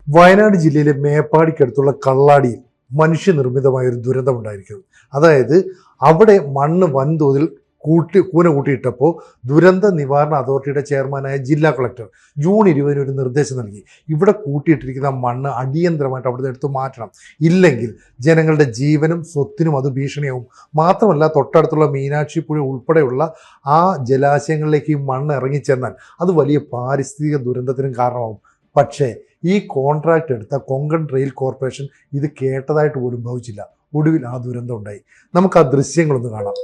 വയനാട് ജില്ലയിലെ മേപ്പാടിക്കടുത്തുള്ള കള്ളാടിയിൽ മനുഷ്യനിർമ്മിതമായ ഒരു ദുരന്തമുണ്ടായിരിക്കുന്നു. അതായത് അവിടെ മണ്ണ് വൻതോതിൽ കൂന കൂട്ടിയിട്ടപ്പോൾ ദുരന്ത നിവാരണ അതോറിറ്റിയുടെ ചെയർമാനായ ജില്ലാ കളക്ടർ ജൂൺ 20 ഒരു നിർദ്ദേശം നൽകി. ഇവിടെ കൂട്ടിയിട്ടിരിക്കുന്ന മണ്ണ് അടിയന്തരമായിട്ട് അവിടുന്ന് എടുത്തു മാറ്റണം, ഇല്ലെങ്കിൽ ജനങ്ങളുടെ ജീവനും സ്വത്തിനും അത് ഭീഷണിയാവും. മാത്രമല്ല, തൊട്ടടുത്തുള്ള മീനാക്ഷി പുഴ ഉൾപ്പെടെയുള്ള ആ ജലാശയങ്ങളിലേക്ക് ഈ മണ്ണ് ഇറങ്ങിച്ചെന്നാൽ അത് വലിയ പാരിസ്ഥിതിക ദുരന്തത്തിനും കാരണമാവും. പക്ഷേ ഈ കോൺട്രാക്ട് എടുത്ത കൊങ്കൺ റെയിൽ കോർപ്പറേഷൻ ഇത് കേട്ടതായിട്ട് പോലും ഭവിച്ചില്ല. ഒടുവിൽ ആ ദുരന്തം ഉണ്ടായി. നമുക്ക് ആ ദൃശ്യങ്ങളൊന്ന് കാണാം.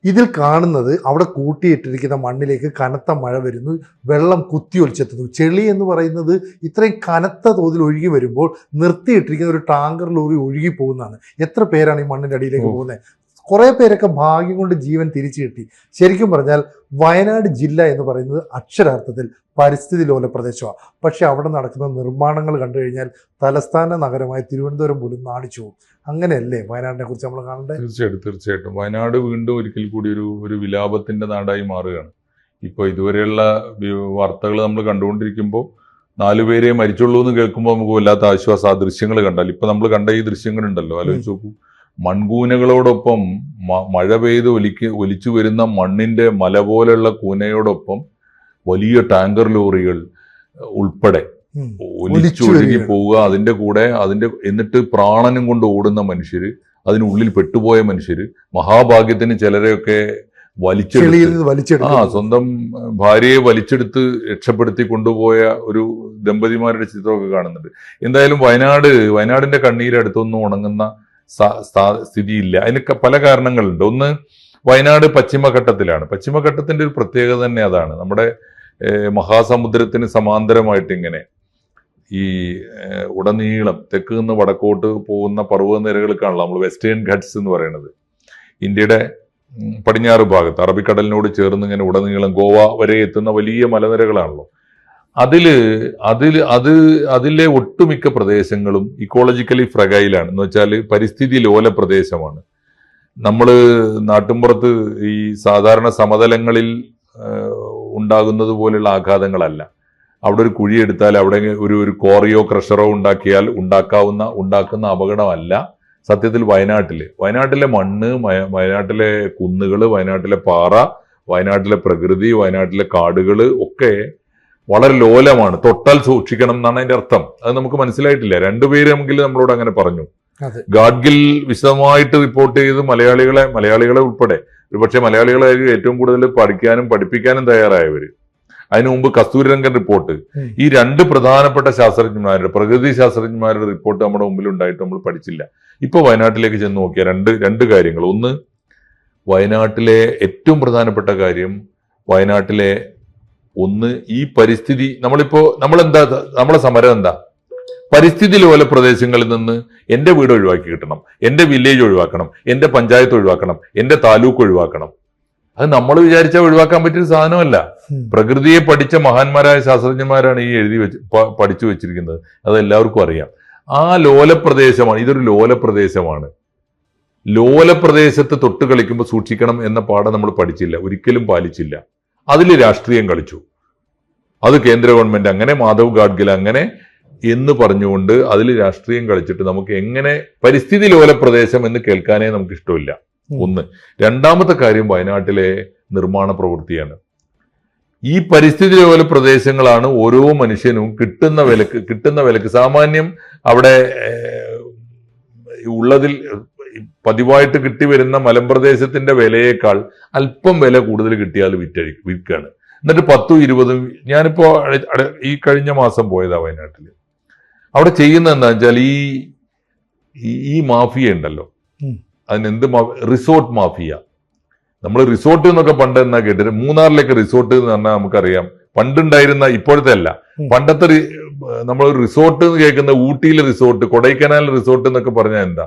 ഇതിൽ കാണുന്നത് അവിടെ കൂട്ടിയിട്ടിരിക്കുന്ന മണ്ണിലേക്ക് കനത്ത മഴ വരുന്നു, വെള്ളം കുത്തിയൊലിച്ചെത്തുന്നു. ചെളി എന്ന് പറയുന്നത് ഇത്രയും കനത്ത തോതിൽ ഒഴുകി വരുമ്പോൾ നിർത്തിയിട്ടിരിക്കുന്ന ഒരു ടാങ്കർ ലോറി ഒഴുകി പോകുന്നതാണ്. എത്ര പേരാണ് ഈ മണ്ണിൻ്റെ അടിയിലേക്ക് പോകുന്നത്? കുറേ പേരൊക്കെ ഭാഗ്യം കൊണ്ട് ജീവൻ തിരിച്ചു കിട്ടി. ശരിക്കും പറഞ്ഞാൽ വയനാട് ജില്ല എന്ന് പറയുന്നത് അക്ഷരാർത്ഥത്തിൽ പരിസ്ഥിതി ലോല പ്രദേശമാണ്. പക്ഷെ അവിടെ നടക്കുന്ന നിർമ്മാണങ്ങൾ കണ്ടു കഴിഞ്ഞാൽ തലസ്ഥാന നഗരമായ തിരുവനന്തപുരം പോലും നാണിച്ചു പോകും. അങ്ങനെയല്ലേ വയനാടിനെ കുറിച്ച് നമ്മൾ കാണേണ്ടത്? തീർച്ചയായിട്ടും വയനാട് വീണ്ടും ഒരിക്കൽ കൂടി ഒരു വിലാപത്തിന്റെ നാടായി മാറുകയാണ്. ഇപ്പോൾ ഇതുവരെയുള്ള വാർത്തകൾ നമ്മൾ കണ്ടുകൊണ്ടിരിക്കുമ്പോൾ 4 പേരെ മരിച്ചുള്ളൂ എന്ന് കേൾക്കുമ്പോൾ നമുക്ക് വല്ലാത്ത ആശ്വാസം. ആ ദൃശ്യങ്ങൾ കണ്ടാൽ ഇപ്പൊ നമ്മൾ കണ്ട ഈ ദൃശ്യങ്ങളുണ്ടല്ലോ, ആലോചിച്ച് നോക്കൂ. മൺകൂനകളോടൊപ്പം മഴ പെയ്ത് ഒലിച്ചു വരുന്ന മണ്ണിന്റെ മല പോലുള്ള കൂനയോടൊപ്പം വലിയ ടാങ്കർ ലോറികൾ ഉൾപ്പെടെ ഒലിച്ചൊഴുകി പോവുക. അതിന്റെ കൂടെ എന്നിട്ട് പ്രാണനും കൊണ്ട് ഓടുന്ന മനുഷ്യര്, അതിനുള്ളിൽ പെട്ടുപോയ മനുഷ്യര്, മഹാഭാഗ്യത്തിന് ചിലരെയൊക്കെ സ്വന്തം ഭാര്യയെ വലിച്ചെടുത്ത് രക്ഷപ്പെടുത്തി കൊണ്ടുപോയ ഒരു ദമ്പതിമാരുടെ ചിത്രമൊക്കെ കാണുന്നുണ്ട്. എന്തായാലും വയനാടിന്റെ കണ്ണീരടുത്തൊന്നും ഉണങ്ങുന്ന സ്ഥിതിയില്ല. അതിന് പല കാരണങ്ങളുണ്ട്. ഒന്ന്, വയനാട് പശ്ചിമഘട്ടത്തിലാണ്. പശ്ചിമഘട്ടത്തിന്റെ ഒരു പ്രത്യേകത തന്നെ അതാണ്. നമ്മുടെ മഹാസമുദ്രത്തിന് സമാന്തരമായിട്ട് ഇങ്ങനെ ഈ ഉടനീളം തെക്ക് നിന്ന് വടക്കോട്ട് പോകുന്ന പർവ്വതനിരകൾക്കാണല്ലോ നമ്മൾ വെസ്റ്റേൺ ഘട്ട്സ് എന്ന് പറയുന്നത്. ഇന്ത്യയുടെ പടിഞ്ഞാറ് ഭാഗത്ത് അറബിക്കടലിനോട് ചേർന്ന് ഇങ്ങനെ ഉടനീളം ഗോവ വരെ എത്തുന്ന വലിയ മലനിരകളാണല്ലോ. അതിലെ ഒട്ടുമിക്ക പ്രദേശങ്ങളും ഇക്കോളജിക്കലി ഫ്രഗൈലാണ്. എന്ന് വെച്ചാൽ പരിസ്ഥിതി ലോല പ്രദേശമാണ്. നമ്മൾ നാട്ടുമ്പുറത്ത് ഈ സാധാരണ സമതലങ്ങളിൽ ഉണ്ടാകുന്നത് പോലെയുള്ള ആഘാതങ്ങളല്ല. അവിടെ ഒരു കുഴിയെടുത്താൽ അവിടെ ഒരു കോറിയോ ക്രഷറോ ഉണ്ടാക്കിയാൽ ഉണ്ടാക്കുന്ന അപകടമല്ല സത്യത്തിൽ വയനാട്ടിലെ മണ്ണ്, വയനാട്ടിലെ കുന്നുകൾ, വയനാട്ടിലെ പാറ, വയനാട്ടിലെ പ്രകൃതി, വയനാട്ടിലെ കാടുകൾ ഒക്കെ വളരെ ലോലമാണ്. തൊട്ടാൽ സൂക്ഷിക്കണം എന്നാണ് അതിന്റെ അർത്ഥം. അത് നമുക്ക് മനസ്സിലായിട്ടില്ല. 2 പേരെങ്കിലും നമ്മളോട് അങ്ങനെ പറഞ്ഞു. ഗാഡ്ഗിൽ വിശദമായിട്ട് റിപ്പോർട്ട് ചെയ്ത് മലയാളികളെ ഉൾപ്പെടെ, ഒരുപക്ഷെ മലയാളികളായിരിക്കും ഏറ്റവും കൂടുതൽ പഠിക്കാനും പഠിപ്പിക്കാനും തയ്യാറായവര്. അതിനു മുമ്പ് കസ്തൂരിരംഗൻ റിപ്പോർട്ട്, ഈ 2 പ്രധാനപ്പെട്ട ശാസ്ത്രജ്ഞന്മാരുടെ, പ്രകൃതി ശാസ്ത്രജ്ഞന്മാരുടെ റിപ്പോർട്ട് നമ്മുടെ മുമ്പിൽ ഉണ്ടായിട്ട് നമ്മൾ പഠിച്ചില്ല. ഇപ്പൊ വയനാട്ടിലേക്ക് ചെന്ന് നോക്കിയ രണ്ട് കാര്യങ്ങൾ. ഒന്ന്, വയനാട്ടിലെ ഏറ്റവും പ്രധാനപ്പെട്ട കാര്യം, ഈ പരിസ്ഥിതി നമ്മളെ സമരം എന്താ? പരിസ്ഥിതി ലോല പ്രദേശങ്ങളിൽ നിന്ന് എന്റെ വീട് ഒഴിവാക്കി കിട്ടണം, എന്റെ വില്ലേജ് ഒഴിവാക്കണം, എന്റെ പഞ്ചായത്ത് ഒഴിവാക്കണം, എന്റെ താലൂക്ക് ഒഴിവാക്കണം. അത് നമ്മൾ വിചാരിച്ചാൽ ഒഴിവാക്കാൻ പറ്റിയൊരു സാധനമല്ല. പ്രകൃതിയെ പഠിച്ച മഹാന്മാരായ ശാസ്ത്രജ്ഞന്മാരാണ് ഈ പഠിച്ചു വെച്ചിരിക്കുന്നത്. അത് എല്ലാവർക്കും അറിയാം. ആ ലോലപ്രദേശമാണ്, ഇതൊരു ലോലപ്രദേശമാണ്. ലോലപ്രദേശത്ത് തൊട്ട് കളിക്കുമ്പോൾ സൂക്ഷിക്കണം എന്ന പാഠം നമ്മൾ പഠിച്ചില്ല, ഒരിക്കലും പാലിച്ചില്ല. അതിൽ രാഷ്ട്രീയം കളിച്ചു. അത് കേന്ദ്ര ഗവൺമെന്റ് അങ്ങനെ, മാധവ് ഗാഡ്ഗിൽ അങ്ങനെ എന്ന് പറഞ്ഞുകൊണ്ട് അതിൽ രാഷ്ട്രീയം കളിച്ചിട്ട് നമുക്ക് എങ്ങനെ പരിസ്ഥിതി ലോല പ്രദേശം എന്ന് കേൾക്കാനേ നമുക്ക് ഇഷ്ടമില്ല. ഒന്ന്. രണ്ടാമത്തെ കാര്യം, വയനാട്ടിലെ നിർമ്മാണ പ്രവൃത്തിയാണ്. ഈ പരിസ്ഥിതി ലോല പ്രദേശങ്ങളാണ് ഓരോ മനുഷ്യനും കിട്ടുന്ന വിലക്ക് സാമാന്യം അവിടെ ഉള്ളതിൽ പതിവായിട്ട് കിട്ടിവരുന്ന മലമ്പ്രദേശത്തിന്റെ വിലയേക്കാൾ അല്പം വില കൂടുതൽ കിട്ടിയാൽ വിൽക്കുകയാണ്. എന്നിട്ട് 10-20. ഞാനിപ്പോ ഈ കഴിഞ്ഞ മാസം പോയതാ വയനാട്ടിൽ. അവിടെ ചെയ്യുന്നത് എന്താ വെച്ചാൽ ഈ മാഫിയ ഉണ്ടല്ലോ, അതിനെന്ത് റിസോർട്ട് മാഫിയ. നമ്മൾ റിസോർട്ട് എന്നൊക്കെ പണ്ട് എന്നാ കേട്ടിട്ട്, മൂന്നാറിലേക്ക് റിസോർട്ട് എന്ന് പറഞ്ഞാൽ നമുക്കറിയാം. പണ്ടുണ്ടായിരുന്ന, ഇപ്പോഴത്തെ അല്ല, പണ്ടത്തെ നമ്മൾ റിസോർട്ട് എന്ന് കേൾക്കുന്ന ഊട്ടിയിലെ റിസോർട്ട്, കൊടൈക്കനാൽ റിസോർട്ട് എന്നൊക്കെ പറഞ്ഞാൽ എന്താ?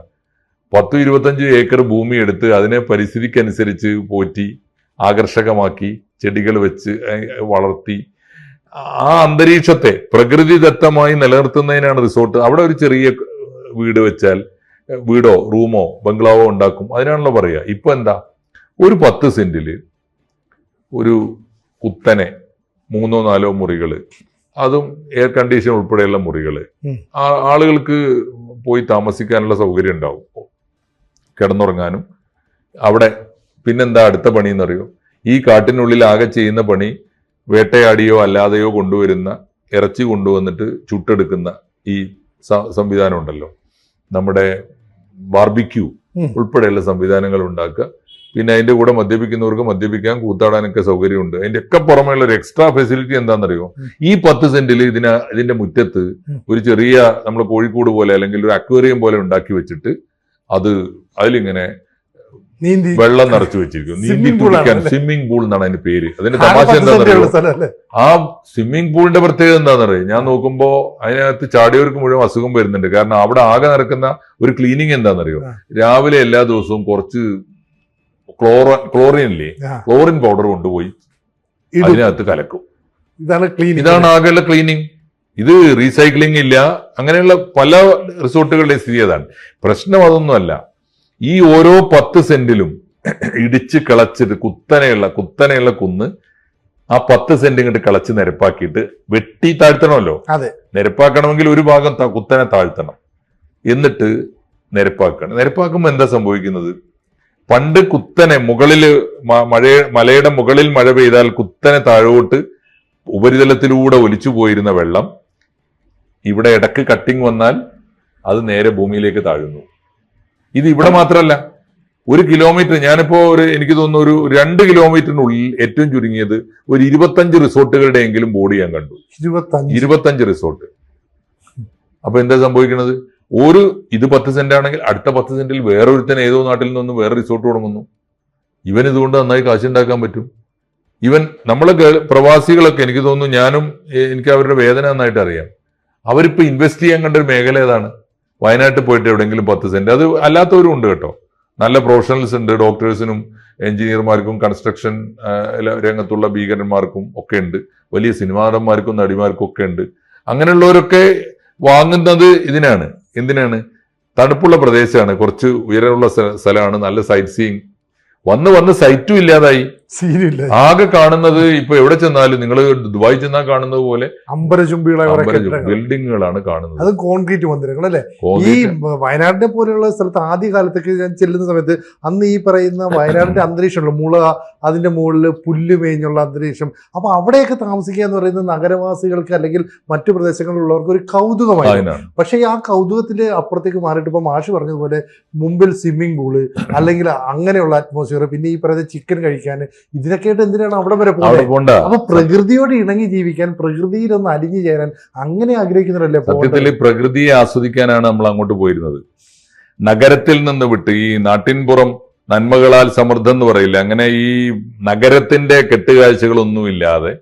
10-25 ഏക്കർ ഭൂമി എടുത്ത് അതിനെ പരിസ്ഥിതിക്കനുസരിച്ച് പോറ്റി ആകർഷകമാക്കി ചെടികൾ വെച്ച് വളർത്തി ആ അന്തരീക്ഷത്തെ പ്രകൃതിദത്തമായി നിലനിർത്തുന്നതിനാണ് റിസോർട്ട്. അവിടെ ഒരു ചെറിയ വീട് വെച്ചാൽ, വീടോ റൂമോ ബംഗ്ലാവോ ഉണ്ടാക്കും, അതിനാണല്ലോ പറയുക. ഇപ്പൊ എന്താ, ഒരു 10 സെന്റില് ഒരു കുത്തനെ 3-4 മുറികള്, അതും എയർ കണ്ടീഷൻ ഉൾപ്പെടെയുള്ള മുറികള്, ആളുകൾക്ക് പോയി താമസിക്കാനുള്ള സൗകര്യം ഉണ്ടാവും, കിടന്നുറങ്ങാനും. അവിടെ പിന്നെന്താ അടുത്ത പണി എന്നറിയോ? ഈ കാട്ടിനുള്ളിൽ ആകെ ചെയ്യുന്ന പണി വേട്ടയാടിയോ അല്ലാതെയോ കൊണ്ടുവരുന്ന ഇറച്ചി കൊണ്ടുവന്നിട്ട് ചുട്ടെടുക്കുന്ന ഈ സംവിധാനം ഉണ്ടല്ലോ, നമ്മുടെ ബാർബിക്യൂ ഉൾപ്പെടെയുള്ള സംവിധാനങ്ങൾ ഉണ്ടാക്കുക. പിന്നെ അതിന്റെ കൂടെ മദ്യപിക്കുന്നവർക്ക് മദ്യപിക്കാൻ, കൂത്താടാനൊക്കെ സൗകര്യമുണ്ട്. അതിന്റെ ഒക്കെ പുറമെയുള്ള ഒരു എക്സ്ട്രാ ഫെസിലിറ്റി എന്താണെന്നറിയോ? ഈ 10 സെന്റിൽ ഇതിന്റെ മുറ്റത്ത് ഒരു ചെറിയ നമ്മൾ കോഴിക്കോട് പോലെ അല്ലെങ്കിൽ ഒരു അക്വേറിയം പോലെ ഉണ്ടാക്കി വെച്ചിട്ട് അതിലിങ്ങനെ വെള്ളം നിറച്ചു വെച്ചിരിക്കും. നീന്തി കുളിക്കാൻ സ്വിമ്മിംഗ് പൂൾ എന്നാണ് അതിന്റെ പേര്. അതിന്റെ തമാശ എന്താണെന്നറിയോ? ആ സ്വിമ്മിംഗ് പൂളിന്റെ പ്രത്യേകത എന്താണെന്നറിയോ? ഞാൻ നോക്കുമ്പോ അതിനകത്ത് ചാടിയവർക്ക് മുഴുവൻ അസുഖം വരുന്നുണ്ട്. കാരണം അവിടെ ആകെ നടക്കുന്ന ഒരു ക്ലീനിങ് എന്താണെന്നറിയോ? രാവിലെ എല്ലാ ദിവസവും കുറച്ച് ക്ലോറിൻ പൗഡർ കൊണ്ടുപോയി അതിനകത്ത് കലക്കും. ഇതാണ് ആകെയുള്ള ക്ലീനിങ്. ഇത് റീസൈക്ലിംഗ് ഇല്ല. അങ്ങനെയുള്ള പല റിസോർട്ടുകളുടെയും സ്ഥിതി അതാണ്. പ്രശ്നം അതൊന്നുമല്ല. ഈ ഓരോ 10 സെന്റിലും ഇടിച്ച് കിളച്ചിട്ട് കുത്തനെയുള്ള കുന്ന് ആ 10 സെന്റ് ഇങ്ങോട്ട് കിളച്ച് നിരപ്പാക്കിയിട്ട് വെട്ടി താഴ്ത്തണമല്ലോ. നിരപ്പാക്കണമെങ്കിൽ ഒരു ഭാഗം കുത്തനെ താഴ്ത്തണം, എന്നിട്ട് നിരപ്പാക്കണം. നിരപ്പാക്കുമ്പോൾ എന്താ സംഭവിക്കുന്നത്? പണ്ട് കുത്തനെ മുകളില് മലയുടെ മുകളിൽ മഴ പെയ്താൽ കുത്തനെ താഴോട്ട് ഉപരിതലത്തിലൂടെ ഒലിച്ചു പോയിരുന്ന വെള്ളം ഇവിടെ ഇടക്ക് കട്ടിങ് വന്നാൽ അത് നേരെ ഭൂമിയിലേക്ക് താഴുന്നു. ഇത് ഇവിടെ മാത്രമല്ല, 1 കിലോമീറ്റർ, ഞാനിപ്പോ എനിക്ക് തോന്നുന്നു ഒരു 2 കിലോമീറ്ററിനുള്ളിൽ ഏറ്റവും ചുരുങ്ങിയത് ഒരു 25 റിസോർട്ടുകളുടെ എങ്കിലും ബോർഡ് ഞാൻ കണ്ടു. 25 റിസോർട്ട്. അപ്പൊ എന്താ സംഭവിക്കുന്നത്? ഇത് 10 സെന്റ് ആണെങ്കിൽ അടുത്ത 10 സെന്റിൽ വേറൊരുത്തൻ ഏതോ നാട്ടിൽ നിന്നും വേറെ റിസോർട്ട് തുടങ്ങുന്നു. ഇവൻ ഇതുകൊണ്ട് നന്നായി കാശുണ്ടാക്കാൻ പറ്റും. നമ്മളെ പ്രവാസികളൊക്കെ, എനിക്ക് തോന്നുന്നു എനിക്ക് അവരുടെ വേദന നന്നായിട്ട് അറിയാം. അവരിപ്പോ ഇൻവെസ്റ്റ് ചെയ്യാൻ കണ്ട ഒരു മേഖല ഏതാണ്? വയനാട്ടിൽ പോയിട്ട് എവിടെയെങ്കിലും 10 സെന്റ്. അത് അല്ലാത്തവരും ഉണ്ട് കേട്ടോ. നല്ല പ്രൊഫഷണൽസ് ഉണ്ട്. ഡോക്ടേഴ്സിനും എഞ്ചിനീയർമാർക്കും കൺസ്ട്രക്ഷൻ രംഗത്തുള്ള ഭീകരന്മാർക്കും ഒക്കെ ഉണ്ട്. വലിയ സിനിമാ നടന്മാർക്കും നടിമാർക്കും ഒക്കെ ഉണ്ട്. അങ്ങനെയുള്ളവരൊക്കെ വാങ്ങുന്നത് എന്തിനാണ്? തണുപ്പുള്ള പ്രദേശമാണ്, കുറച്ച് ഉയരമുള്ള സ്ഥലമാണ്, നല്ല സൈറ്റ് സീയിങ്. വന്ന് സൈറ്റും ഇല്ലാതായി. ആകെ കാണുന്നത് ഇപ്പൊ എവിടെ ചെന്നാലും, നിങ്ങൾ ദുബായി ചെന്നാൽ കാണുന്നത് പോലെ ബിൽഡിങ്ങുകളാണ് കാണുന്നത്. അത് കോൺക്രീറ്റ് മന്ദിരങ്ങൾ അല്ലെ. ഈ വയനാടിനെ പോലെയുള്ള സ്ഥലത്ത് ആദ്യ കാലത്തൊക്കെ ഞാൻ ചെല്ലുന്ന സമയത്ത് അന്ന് ഈ പറയുന്ന വയനാടിന്റെ അന്തരീക്ഷമുള്ള മുള, അതിന്റെ മുകളിൽ പുല്ല് മേഞ്ഞുള്ള അന്തരീക്ഷം. അപ്പൊ അവിടെയൊക്കെ താമസിക്കുക എന്ന് പറയുന്നത് നഗരവാസികൾക്ക് അല്ലെങ്കിൽ മറ്റു പ്രദേശങ്ങളിലുള്ളവർക്ക് ഒരു കൗതുകമായിരുന്നു. പക്ഷെ ആ കൗതുകത്തിന്റെ അപ്പുറത്തേക്ക് മാറിയിട്ട് ഇപ്പൊ മാഷ് പറഞ്ഞതുപോലെ മുമ്പിൽ സ്വിമ്മിംഗ് പൂള് അല്ലെങ്കിൽ അങ്ങനെയുള്ള അറ്റ്മോസ്ഫിയർ, പിന്നെ ഈ പറയുന്ന ചിക്കൻ കഴിക്കാൻ, ഇതിനൊക്കെയായിട്ട് എന്തിനാണ് അവിടെ വരെ പോകുന്നത്? അപ്പൊ പ്രകൃതിയോട് ഇണങ്ങി ജീവിക്കാൻ, പ്രകൃതിയിലൊന്ന് അലിഞ്ഞു ചേരാൻ അങ്ങനെ ആഗ്രഹിക്കുന്നവരല്ലേ? സത്യത്തിൽ പ്രകൃതിയെ ആസ്വദിക്കാനാണ് നമ്മൾ അങ്ങോട്ട് പോയിരുന്നത്. നഗരത്തിൽ നിന്ന് വിട്ട് ഈ നാട്ടിൻപുറം നന്മകളാൽ സമൃദ്ധം എന്ന് പറയില്ല, അങ്ങനെ ഈ നഗരത്തിന്റെ കെട്ടുകാഴ്ചകളൊന്നുമില്ലാതെ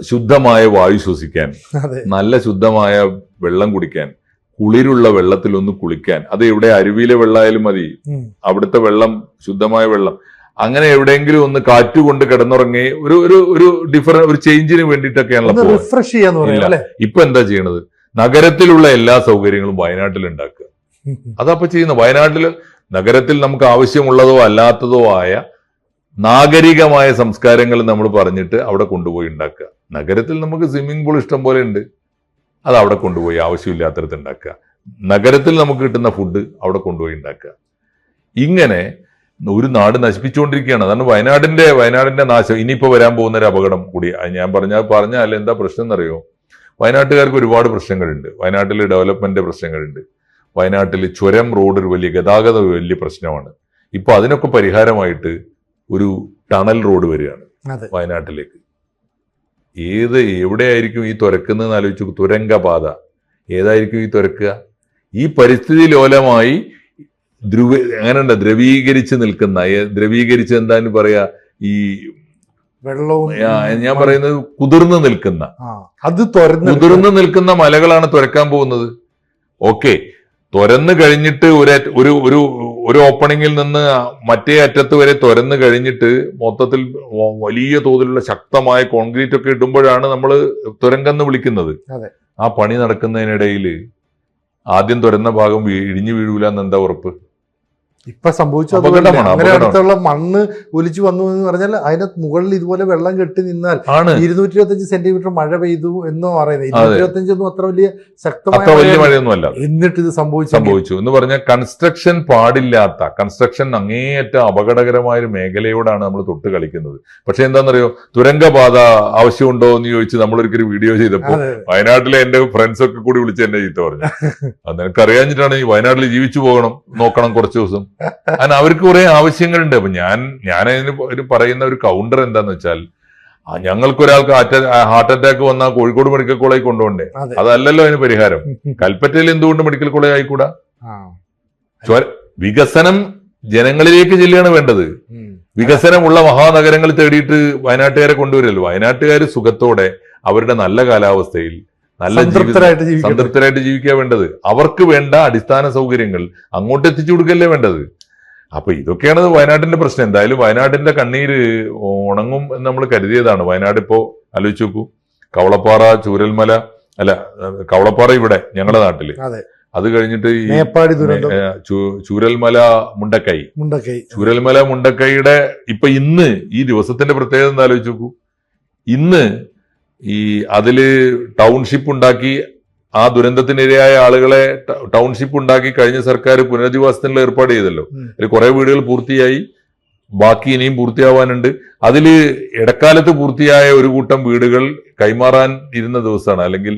ശുദ്ധമായ വായു ശ്വസിക്കാൻ, നല്ല ശുദ്ധമായ വെള്ളം കുടിക്കാൻ, കുളിരുള്ള വെള്ളത്തിൽ ഒന്ന് കുളിക്കാൻ. അത് എവിടെ അരുവിയിലെ വെള്ളമായാലും മതി, അവിടുത്തെ വെള്ളം ശുദ്ധമായ വെള്ളം. അങ്ങനെ എവിടെയെങ്കിലും ഒന്ന് കാറ്റുകൊണ്ട് കിടന്നുറങ്ങി ഒരു ഡിഫറൻറ്റ്, ഒരു ചേഞ്ചിന് വേണ്ടിയിട്ടൊക്കെയാണല്ലോ. ഇപ്പൊ എന്താ ചെയ്യണത്? നഗരത്തിലുള്ള എല്ലാ സൗകര്യങ്ങളും വയനാട്ടിൽ ഉണ്ടാക്കുക. അതപ്പൊ ചെയ്യുന്നത്. നഗരത്തിൽ നമുക്ക് ആവശ്യമുള്ളതോ അല്ലാത്തതോ ആയ നാഗരികമായ സംസ്കാരങ്ങൾ നമ്മൾ പറഞ്ഞിട്ട് അവിടെ കൊണ്ടുപോയി ഉണ്ടാക്കുക. നഗരത്തിൽ നമുക്ക് സ്വിമ്മിംഗ് പൂൾ ഇഷ്ടം പോലെ ഉണ്ട്, അത് അവിടെ കൊണ്ടുപോയി ആവശ്യമില്ലാത്തടത്ത് ഉണ്ടാക്കുക. നഗരത്തിൽ നമുക്ക് കിട്ടുന്ന ഫുഡ് അവിടെ കൊണ്ടുപോയി ഉണ്ടാക്കുക. ഇങ്ങനെ ഒരു നാട് നശിപ്പിച്ചുകൊണ്ടിരിക്കുകയാണ്. അതാണ് വയനാടിന്റെ നാശം. ഇനിയിപ്പോ വരാൻ പോകുന്ന ഒരു അപകടം കൂടി ഞാൻ പറഞ്ഞാൽ എന്താ പ്രശ്നം എന്നറിയോ? വയനാട്ടുകാർക്ക് ഒരുപാട് പ്രശ്നങ്ങളുണ്ട്. വയനാട്ടിൽ ഡെവലപ്മെന്റ് പ്രശ്നങ്ങളുണ്ട്. വയനാട്ടിൽ ചുരം റോഡ് വലിയ ഗതാഗത വലിയ പ്രശ്നമാണ്. ഇപ്പൊ അതിനൊക്കെ പരിഹാരമായിട്ട് ഒരു ടണൽ റോഡ് വരികയാണ് വയനാട്ടിലേക്ക്. എവിടെയായിരിക്കും ഈ തുരക്കുന്നതെന്ന് ആലോചിച്ചു. തുരങ്കപാത ഏതായിരിക്കും ഈ തുരക്കുക? ഈ പരിസ്ഥിതി ലോലമായി അങ്ങനെയുണ്ട് ദ്രവീകരിച്ച് നിൽക്കുന്ന, ദ്രവീകരിച്ച് എന്താന്ന് പറയാ, ഈ വെള്ളവും ഞാൻ പറയുന്നത് കുതിർന്നു നിൽക്കുന്ന മലകളാണ് തുരക്കാൻ പോകുന്നത്. ഓക്കെ, തുരന്ന് കഴിഞ്ഞിട്ട് ഒരു ഒരു ഒരു ഓപ്പണിങ്ങിൽ നിന്ന് മറ്റേ അറ്റത്ത് വരെ തുരന്ന് കഴിഞ്ഞിട്ട് മൊത്തത്തിൽ വലിയ തോതിലുള്ള ശക്തമായ കോൺക്രീറ്റ് ഒക്കെ ഇടുമ്പോഴാണ് നമ്മൾ തുരങ്കെന്ന് വിളിക്കുന്നത്. അതെ. ആ പണി നടക്കുന്നതിനിടയിൽ ആദ്യം തുരന്ന ഭാഗം ഇടിഞ്ഞു വീഴൂല എന്ന് എന്താ ഉറപ്പ്? ഇപ്പൊ സംഭവിച്ചു. അപകടമാണ്, അങ്ങനെ അപകടമാണ്. അടുത്തുള്ള മണ്ണ് ഒലിച്ചു വന്നു എന്ന് പറഞ്ഞാൽ അതിന് മുകളിൽ ഇതുപോലെ വെള്ളം കെട്ടി നിന്നാൽ ആണ് 225 സെന്റിമീറ്റർ മഴ പെയ്തു എന്നോ പറയുന്നത്. 225 ഒന്നും അത്ര വലിയ അത്ര വലിയ ശക്തമായ മഴയൊന്നും അല്ല. എന്നിട്ട് ഇത് സംഭവിച്ചു എന്ന് പറഞ്ഞാൽ കൺസ്ട്രക്ഷൻ പാടില്ലാത്ത, കൺസ്ട്രക്ഷൻ അങ്ങേയറ്റം അപകടകരമായ ഒരു മേഖലയോടാണ് നമ്മൾ തൊട്ട് കളിക്കുന്നത്. പക്ഷെ എന്താണെന്നറിയോ, തുരങ്കപാത ആവശ്യമുണ്ടോ എന്ന് ചോദിച്ച് നമ്മളൊരിക്കലും വീഡിയോ ചെയ്തപ്പോൾ വയനാട്ടിലെ എന്റെ ഫ്രണ്ട്സ് ഒക്കെ കൂടി വിളിച്ച് എന്നെ ചീത്ത പറഞ്ഞു. അത് നിനക്കറിയാഞ്ഞിട്ടാണ് ഈ വയനാട്ടിൽ ജീവിച്ചു പോകണം, നോക്കണം കുറച്ച് ദിവസം. കാരണം അവർക്ക് കുറെ ആവശ്യങ്ങളുണ്ട്. അപ്പൊ ഞാനതിന് പറയുന്ന ഒരു കൗണ്ടർ എന്താന്ന് വെച്ചാൽ, ഞങ്ങൾക്കൊരാൾക്ക് ഹാർട്ട് അറ്റാക്ക് വന്നാൽ കോഴിക്കോട് മെഡിക്കൽ കോളേജ് കൊണ്ടുപോകണ്ടേ? അതല്ലല്ലോ അതിന് പരിഹാരം. കൽപ്പറ്റയിൽ എന്തുകൊണ്ട് മെഡിക്കൽ കോളേജ് ആയിക്കൂടാ? വികസനം ജനങ്ങളിലേക്ക് ചെല്ലുകയാണ് വേണ്ടത്. വികസനമുള്ള മഹാനഗരങ്ങൾ തേടിയിട്ട് വയനാട്ടുകാരെ കൊണ്ടുവരല്ലോ. വയനാട്ടുകാർ സുഖത്തോടെ അവരുടെ നല്ല കാലാവസ്ഥയിൽ നല്ല സംതൃപ്തരായിട്ട് ജീവിക്കുക വേണ്ടത്. അവർക്ക് വേണ്ട അടിസ്ഥാന സൗകര്യങ്ങൾ അങ്ങോട്ട് എത്തിച്ചു കൊടുക്കല്ലേ വേണ്ടത്. അപ്പൊ ഇതൊക്കെയാണ് വയനാട്ടിന്റെ പ്രശ്നം. എന്തായാലും വയനാട്ടിന്റെ കണ്ണീര് ഉണങ്ങും എന്ന് നമ്മൾ കരുതിയതാണ്. വയനാട് ഇപ്പോ ആലോചിച്ച് നോക്കൂ, കവളപ്പാറ, ചൂരൽമല, അല്ല കവളപ്പാറ ഇവിടെ ഞങ്ങളുടെ നാട്ടില്, അത് കഴിഞ്ഞിട്ട് ഈ ചൂരൽമല മുണ്ടക്കൈയുടെ ഇപ്പൊ ഇന്ന് ഈ ദിവസത്തിന്റെ പ്രത്യേകത എന്താ ആലോചിച്ച് നോക്കൂ. ഇന്ന് ഈ അതില് ടൗൺഷിപ്പ് ഉണ്ടാക്കി ആ ദുരന്തത്തിനിരയായ ആളുകളെ ടൗൺഷിപ്പ് ഉണ്ടാക്കി കഴിഞ്ഞ സർക്കാർ പുനരധിവാസത്തിനുള്ള ഏർപ്പാട് ചെയ്തല്ലോ. അതിൽ കുറെ വീടുകൾ പൂർത്തിയായി, ബാക്കി ഇനിയും പൂർത്തിയാവാനുണ്ട്. അതില് ഇടക്കാലത്ത് പൂർത്തിയായ ഒരു കൂട്ടം വീടുകൾ കൈമാറാൻ ഇരുന്ന ദിവസമാണ്, അല്ലെങ്കിൽ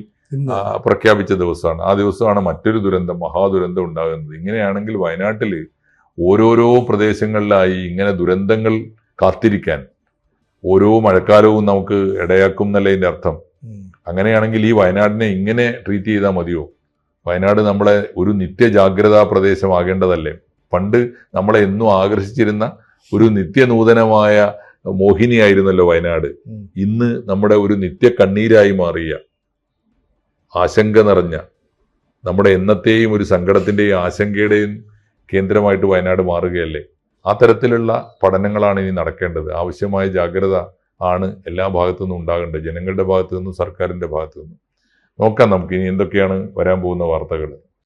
പ്രഖ്യാപിച്ച ദിവസമാണ്. ആ ദിവസമാണ് മറ്റൊരു ദുരന്തം, മഹാദുരന്തം ഉണ്ടാകുന്നത്. ഇങ്ങനെയാണെങ്കിൽ വയനാട്ടില് ഓരോരോ പ്രദേശങ്ങളിലായി ഇങ്ങനെ ദുരന്തങ്ങൾ കാത്തിരിക്കാൻ ഓരോ മഴക്കാലവും നമുക്ക് ഇടയാക്കും എന്നല്ലേ ഇതിന്റെ അർത്ഥം. അങ്ങനെയാണെങ്കിൽ ഈ വയനാടിനെ ഇങ്ങനെ ട്രീറ്റ് ചെയ്താൽ മതിയോ? വയനാട് നമ്മളെ ഒരു നിത്യജാഗ്രതാ പ്രദേശമാകേണ്ടതല്ലേ? പണ്ട് നമ്മളെ എന്നും ആകർഷിച്ചിരുന്ന ഒരു നിത്യനൂതനമായ മോഹിനിയായിരുന്നല്ലോ വയനാട്. ഇന്ന് നമ്മുടെ ഒരു നിത്യ കണ്ണീരായി മാറിയ, ആശങ്ക നിറഞ്ഞ, നമ്മുടെ എന്നത്തെയും ഒരു സങ്കടത്തിന്റെയും ആശങ്കയുടെയും കേന്ദ്രമായിട്ട് വയനാട് മാറുകയല്ലേ? ആ തരത്തിലുള്ള പഠനങ്ങളാണ് ഇനി നടക്കേണ്ടത്. ആവശ്യമായ ജാഗ്രത ആണ് എല്ലാ ഭാഗത്തു നിന്നും ഉണ്ടാകേണ്ടത്, ജനങ്ങളുടെ ഭാഗത്തു നിന്നും സർക്കാരിന്റെ ഭാഗത്തു നിന്നും. നോക്കാം നമുക്ക് ഇനി എന്തൊക്കെയാണ് വരാൻ പോകുന്ന വാർത്തകൾ.